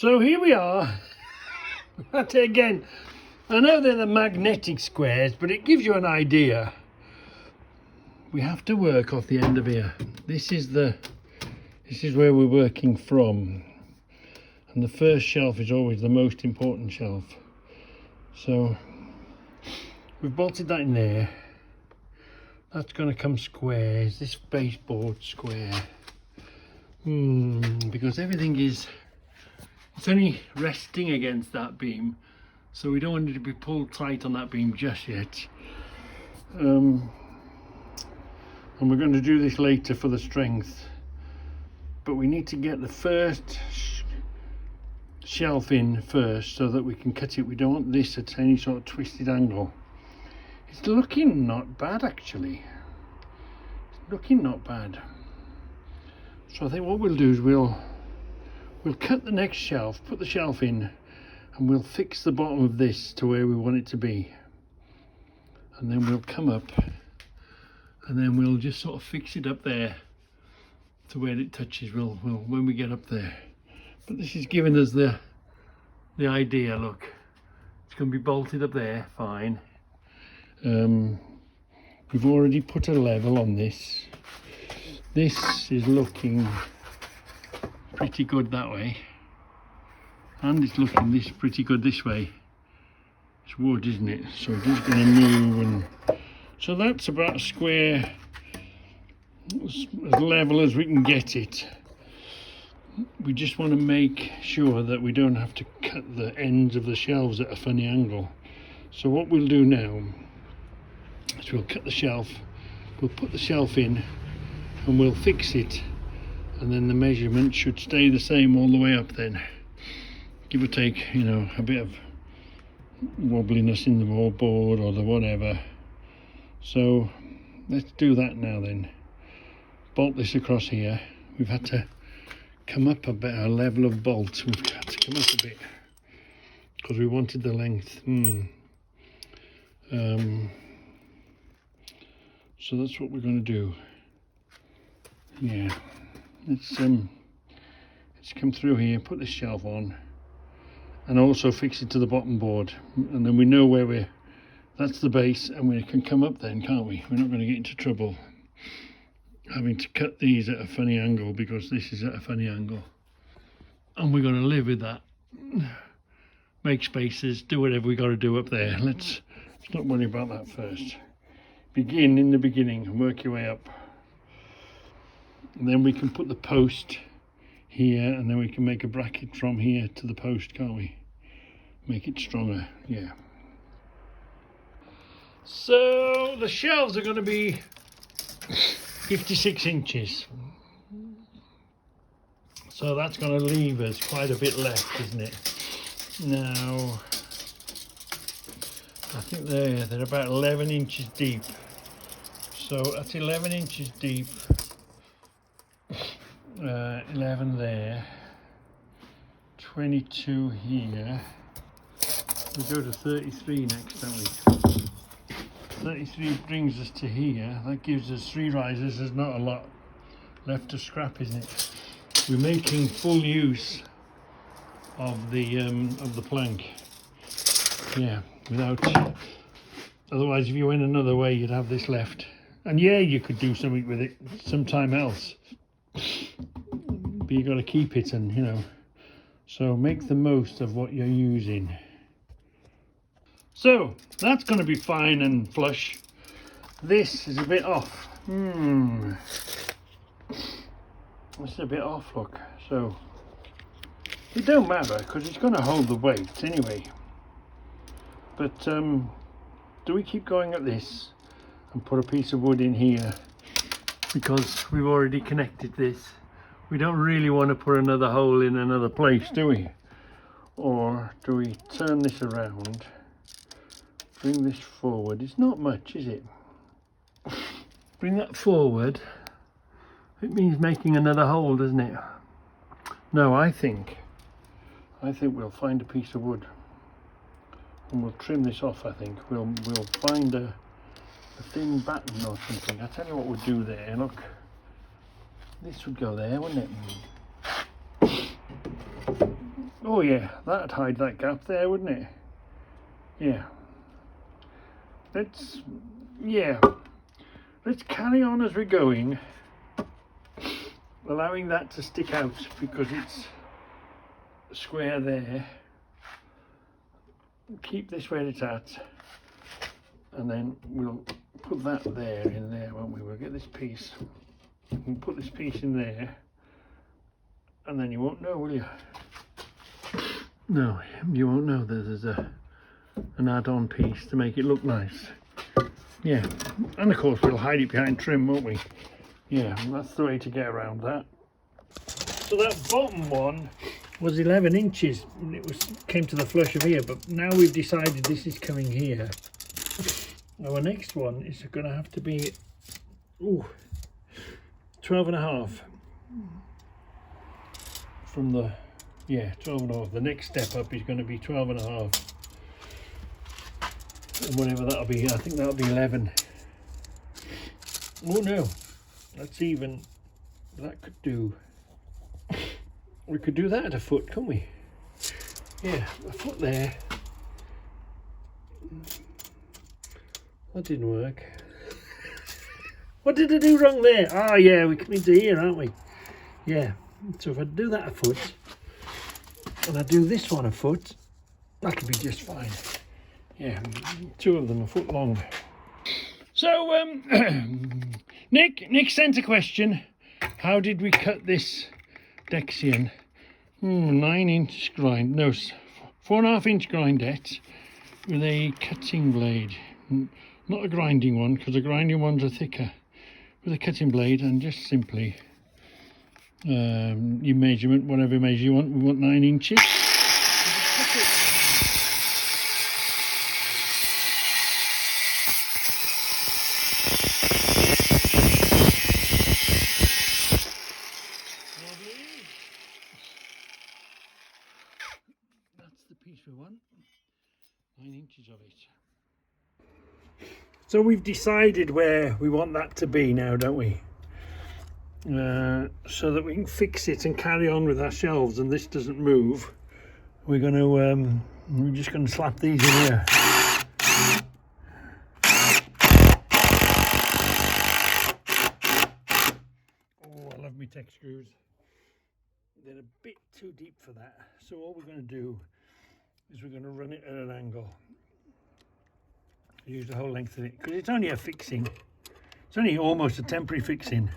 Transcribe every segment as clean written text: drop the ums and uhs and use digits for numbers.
So here we are. At it again. I know they're the magnetic squares, but it gives you an idea. We have to work off the end of here. This is where we're working from. And the first shelf is always the most important shelf. So we've bolted that in there. That's going to come square. Is this baseboard square? Because everything is, it's only resting against that beam, so we don't want it to be pulled tight on that beam just yet. And we're going to do this later for the strength, but we need to get the first shelf in first so that we can cut it. We don't want this at any sort of twisted angle. It's looking not bad actually. It's looking not bad. So I think what we'll do is we'll cut the next shelf, put the shelf in, and we'll fix the bottom of this to where we want it to be. And then we'll come up and then we'll just sort of fix it up there to where it touches. We'll when we get up there. But this is giving us the idea. Look, it's going to be bolted up there, fine. We've already put a level on this. This is looking pretty good that way, and it's looking pretty good this way. It's wood, isn't it? So it is going to move, and so that's about as square, as level as we can get it. We just want to make sure that we don't have to cut the ends of the shelves at a funny angle. So what we'll do now is we'll cut the shelf, we'll put the shelf in, and we'll fix it, and then the measurement should stay the same all the way up then, give or take, you know, a bit of wobbliness in the board or the whatever. So let's do that now then. Bolt this across here. We've had to come up a bit, a level of bolt. We've had to come up a bit because we wanted the length. So that's what we're going to do. Yeah, let's come through here, put this shelf on, and also fix it to the bottom board, and then we know where that's the base, and we can come up then, can't we? We're not going to get into trouble having to cut these at a funny angle, because this is at a funny angle, and we're going to live with that. Make spaces, do whatever we got to do up there. Let's not worry about that first. Begin in the beginning and work your way up. And then we can put the post here, and then we can make a bracket from here to the post, can't we? Make it stronger, yeah. So the shelves are going to be 56 inches. So that's going to leave us quite a bit left, isn't it? Now, I think they're about 11 inches deep. So that's 11 inches deep. 11 there, 22 here. We go to 33 next, don't we? 33 brings us to here. That gives us 3 risers. There's not a lot left to scrap, isn't it? We're making full use of the plank. Yeah, otherwise if you went another way you'd have this left. And yeah, you could do something with it sometime else, but you got to keep it, and you know, so make the most of what you're using. So that's going to be fine and flush. This is a bit off. This is a bit off, look. So it don't matter because it's going to hold the weight anyway. But do we keep going at this and put a piece of wood in here, because we've already connected this? We don't really want to put another hole in another place, do we? Or do we turn this around, bring this forward? It's not much, is it? Bring that forward. It means making another hole, doesn't it? No, I think we'll find a piece of wood and we'll trim this off. I think we'll find a thin batten or something. I'll tell you what we'll do there. Look, this would go there, wouldn't it? Oh yeah, that'd hide that gap there, wouldn't it? Yeah. Let's carry on as we're going, allowing that to stick out because it's square there. Keep this where it's at, and then we'll put that there in there, won't we? We'll get this piece and put this piece in there, and then you won't know, will you? No, you won't know that there's an add-on piece to make it look nice. Yeah, and of course we'll hide it behind trim, won't we? Yeah, that's the way to get around that. So that bottom one was 11 inches and it came to the flush of here, but now we've decided this is coming here. Our next one is going to have to be 12 and a half from the 12 and a half. The next step up is going to be 12 and a half, and whatever that'll be, I think that'll be 11. Oh no, that's even, that could do, we could do that at a foot, couldn't we? Yeah, a foot there. That didn't work. What did I do wrong there? Ah, yeah, we're coming to here, aren't we? Yeah, so if I do that a foot and I do this one a foot, that'll be just fine. Yeah, two of them a foot long. So, Nick sent a question. How did we cut this Dexian? 9-inch grind, no, 4.5-inch grindette with a cutting blade. Not a grinding one, because the grinding ones are thicker. With a cutting blade, and just simply your measurement, whatever measure you want. We want 9 inches. That's the piece we want. 9 inches of it. So we've decided where we want that to be now, don't we? So that we can fix it and carry on with our shelves and this doesn't move. We're just going to slap these in here. Oh, I love me tech screws. They're a bit too deep for that. So all we're going to do is we're going to run it at an angle. Use the whole length of it, because it's only a fixing. It's only almost a temporary fixing.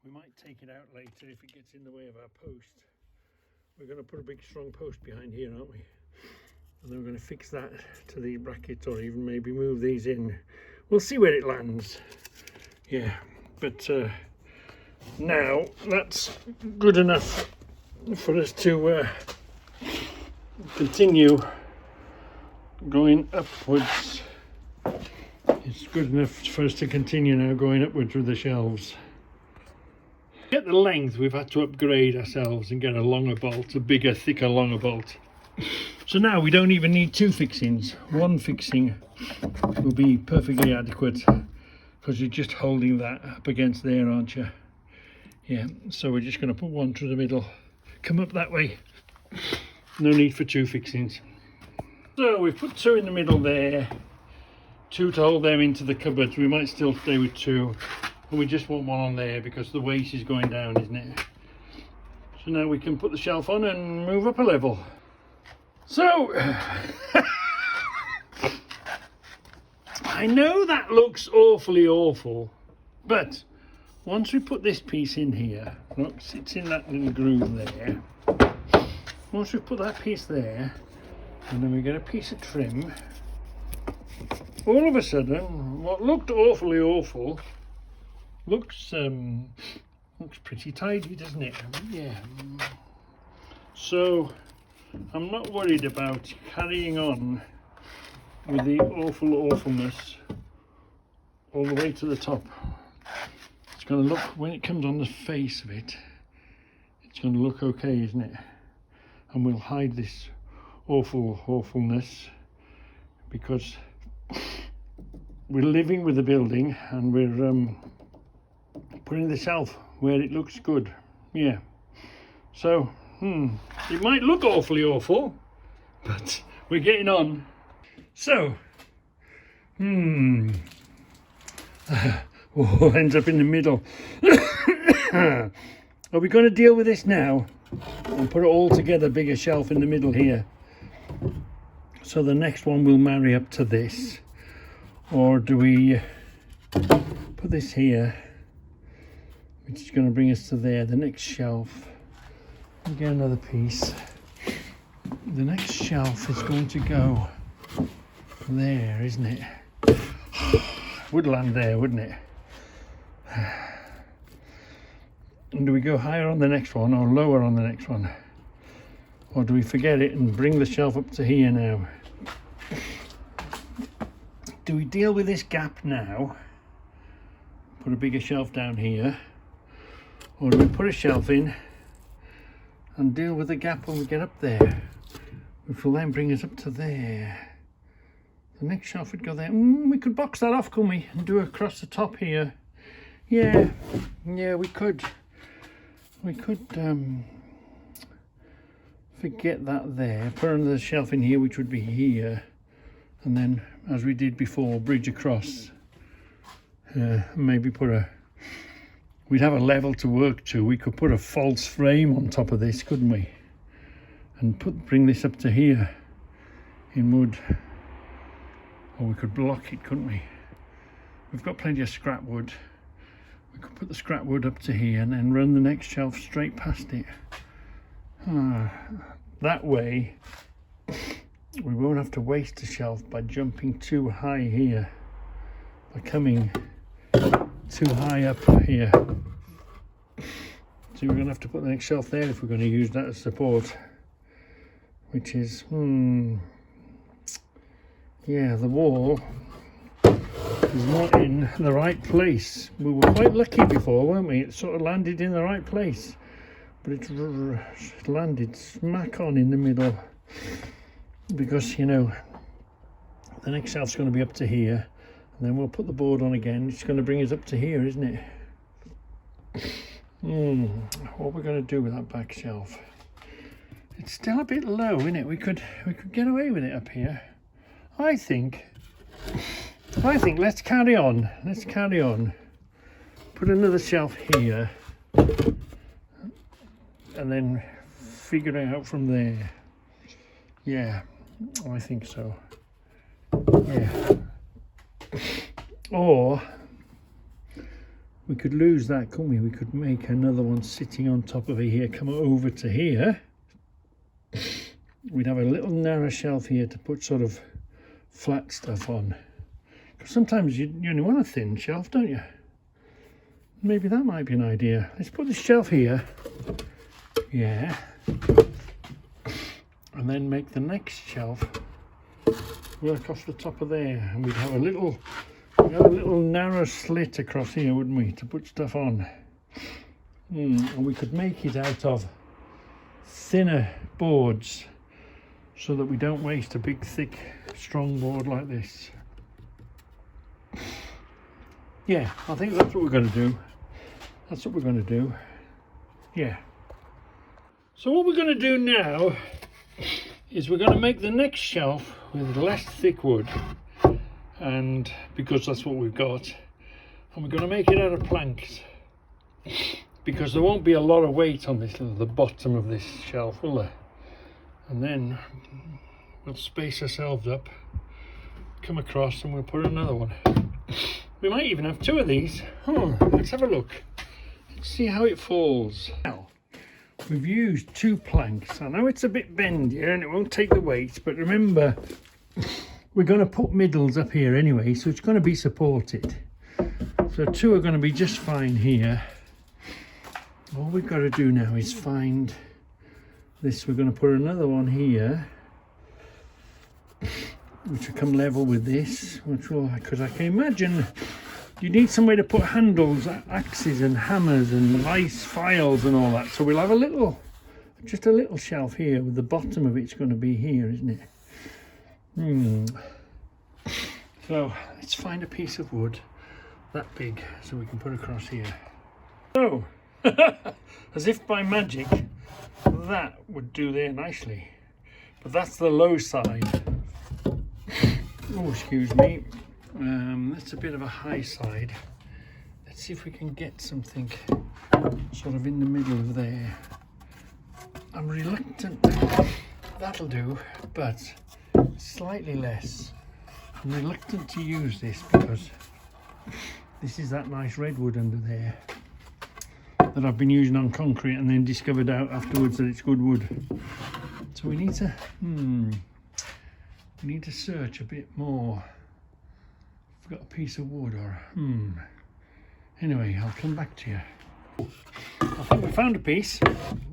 We might take it out later if it gets in the way of our post. We're going to put a big strong post behind here, aren't we? And then we're going to fix that to these brackets, or even maybe move these in. We'll see where it lands. Yeah, but now that's good enough for us to continue going upwards. It's good enough for us to continue now going upwards with the shelves. To get the length, we've had to upgrade ourselves and get a longer bolt, a bigger, thicker, longer bolt. So now we don't even need two fixings. One fixing will be perfectly adequate, because you're just holding that up against there, aren't you? Yeah, so we're just going to put one through the middle, come up that way. No need for two fixings. So we've put two in the middle there, two to hold them into the cupboards. We might still stay with two, but we just want one on there because the weight is going down, isn't it? So now we can put the shelf on and move up a level. So I know that looks awfully awful, but once we put this piece in here, look, it's in that little groove there. Once we put that piece there, and then we get a piece of trim, all of a sudden, what looked awfully awful looks pretty tidy, doesn't it? Yeah. So I'm not worried about carrying on with the awfulness all the way to the top. It's going to look, when it comes on the face of it, it's going to look okay, isn't it? And we'll hide this awfulness because we're living with the building and we're putting the shelf where it looks good. Yeah. So, it might look awfully awful, but we're getting on. So, oh, ends up in the middle. Are we going to deal with this now and put it all together, bigger shelf in the middle here? So the next one will marry up to this, or do we put this here, which is going to bring us to there, the next shelf, and get another piece. The next shelf is going to go there, isn't it? Would land there, wouldn't it? And do we go higher on the next one or lower on the next one? Or do we forget it and bring the shelf up to here now? Do we deal with this gap now? Put a bigger shelf down here? Or do we put a shelf in and deal with the gap when we get up there? Which will then bring us up to there. The next shelf would go there. We could box that off, couldn't we? And do it across the top here. Yeah, we could. We could forget that there. Put another shelf in here, which would be here. And then, as we did before, bridge across. Maybe put a... We'd have a level to work to. We could put a false frame on top of this, couldn't we? And bring this up to here in wood. Or we could block it, couldn't we? We've got plenty of scrap wood. We could put the scrap wood up to here and then run the next shelf straight past it. That way we won't have to waste a shelf by jumping too high here, by coming too high up here. So we're going to have to put the next shelf there if we're going to use that as support, which is yeah, the wall is not in the right place. We were quite lucky before, weren't we? It sort of landed in the right place, but it landed smack on in the middle, because, you know, the next shelf's going to be up to here, and then we'll put the board on again. It's going to bring us up to here, isn't it? What we're going to do with that back shelf? It's still a bit low, isn't it? We could get away with it up here. I think let's carry on. Let's carry on. Put another shelf here, and then figure it out from there. Yeah, I think so. Yeah. Or we could lose that, couldn't we? We could make another one sitting on top of it here, come over to here. We'd have a little narrow shelf here to put sort of flat stuff on. Because sometimes you only want a thin shelf, don't you? Maybe that might be an idea. Let's put this shelf here. Yeah. And then make the next shelf work off the top of there. And we'd have a little narrow slit across here, wouldn't we, to put stuff on. And we could make it out of thinner boards so that we don't waste a big, thick, strong board like this. Yeah, I think that's what we're going to do. That's what we're going to do. Yeah. So what we're going to do now is we're going to make the next shelf with less thick wood, and because that's what we've got, and we're going to make it out of planks, because there won't be a lot of weight on the bottom of this shelf, will there? And then we'll space ourselves up, come across, and we'll put another one. We might even have two of these. Let's have a look. Let's see how it falls. Now, we've used 2 planks. I know it's a bit bendy and it won't take the weight, but remember, we're going to put middles up here anyway, so it's going to be supported. So 2 are going to be just fine here. All we've got to do now is find this. We're going to put another one here, which will come level with this, which will, because I can imagine you need somewhere to put handles, axes and hammers and vice files and all that. So we'll have just a little shelf here with the bottom of it's going to be here, isn't it? So let's find a piece of wood that big so we can put across here. So As if by magic, that would do there nicely. But that's the low side. Oh, excuse me. That's a bit of a high side. Let's see if we can get something sort of in the middle of there. I'm reluctant. That'll do, but slightly less. I'm reluctant to use this because this is that nice redwood under there that I've been using on concrete and then discovered out afterwards that it's good wood. So we need to search a bit more. I've got a piece of wood or anyway, I'll come back to you. I think we found a piece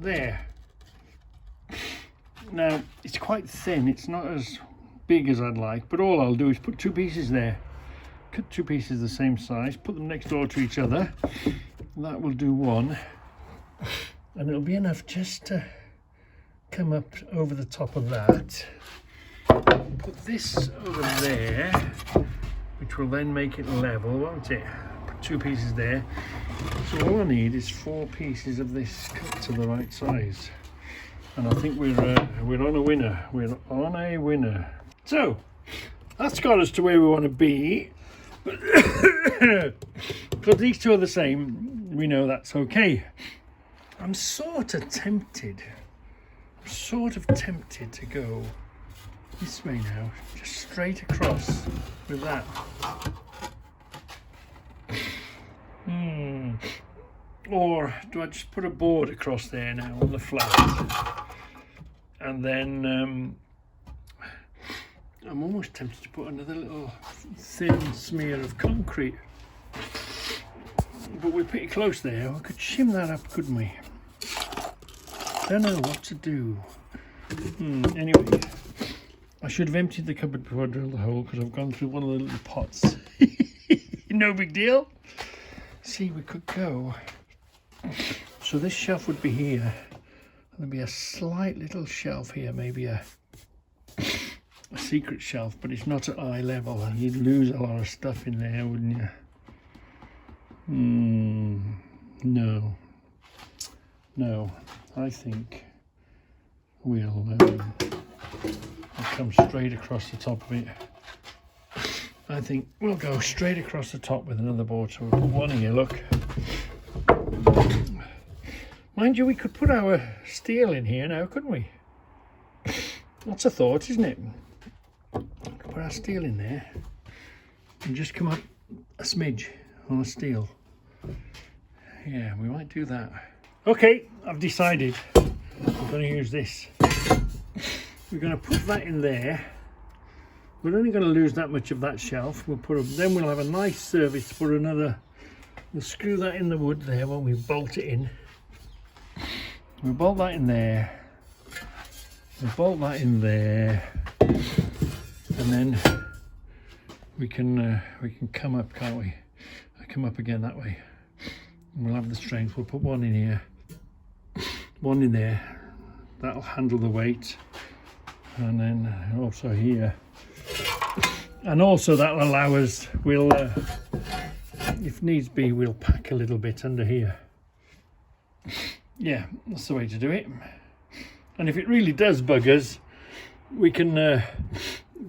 there. Now it's quite thin, it's not as big as I'd like, but all I'll do is put two pieces there, cut two pieces the same size, put them next door to each other. That will do one, and it'll be enough just to come up over the top of that. Put this over there, which will then make it level, won't it? Put two pieces there. So all I need is 4 pieces of this cut to the right size, and I think we're on a winner. We're on a winner. So that's got us to where we want to be. Because these two are the same, we know that's okay. I'm sort of tempted to go this way now, just straight across with that. Or do I just put a board across there now on the flat? And then I'm almost tempted to put another little thin smear of concrete. But we're pretty close there. We could shim that up, couldn't we? Don't know what to do. Anyway, I should have emptied the cupboard before I drilled the hole because I've gone through one of the little pots. No big deal. See, we could go. So this shelf would be here. There'd be a slight little shelf here, maybe a secret shelf, but it's not at eye level, and you'd lose a lot of stuff in there, wouldn't you? No, I think we'll come straight across the top of it. I think we'll go straight across the top with another board. So we'll put one here, look. Mind you, we could put our steel in here now, couldn't we? That's a thought, isn't it? Put our steel in there and just come up a smidge on the steel. Yeah, we might do that. Okay, I've decided we're going to use this. We're going to put that in there. We're only going to lose that much of that shelf. Then we'll have a nice surface to put another. We'll screw that in the wood there when we bolt it in. We'll bolt that in there. We'll bolt that in there, and then we can come up, can't we? Come up again that way. And we'll have the strength. We'll put one in here, one in there. That'll handle the weight, and then also here, and also that'll allow us. We'll, if needs be, we'll pack a little bit under here. Yeah, that's the way to do it. And if it really does bug us, we can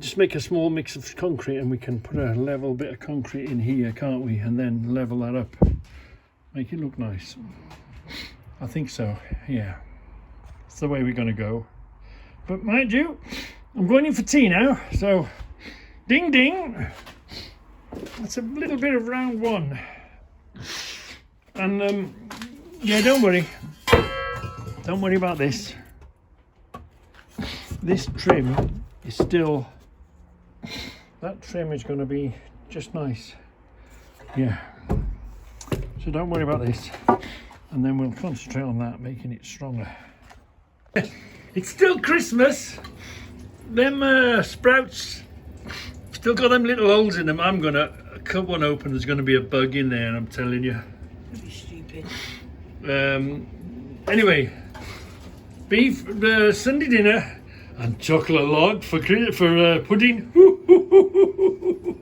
just make a small mix of concrete and we can put a level bit of concrete in here, can't we? And then level that up, make it look nice. I think so, yeah. That's the way we're going to go. But mind you, I'm going in for tea now, so ding ding. That's a little bit of round one. And yeah, don't worry about this. This trim is still, that trim is going to be just nice. Yeah, so don't worry about this, and then we'll concentrate on that, making it stronger. It's still Christmas. Them sprouts still got them little holes in them. I'm gonna cut one open. There's gonna be a bug in there, and I'm telling you. That'd be stupid. Anyway, beef Sunday dinner and chocolate log for pudding.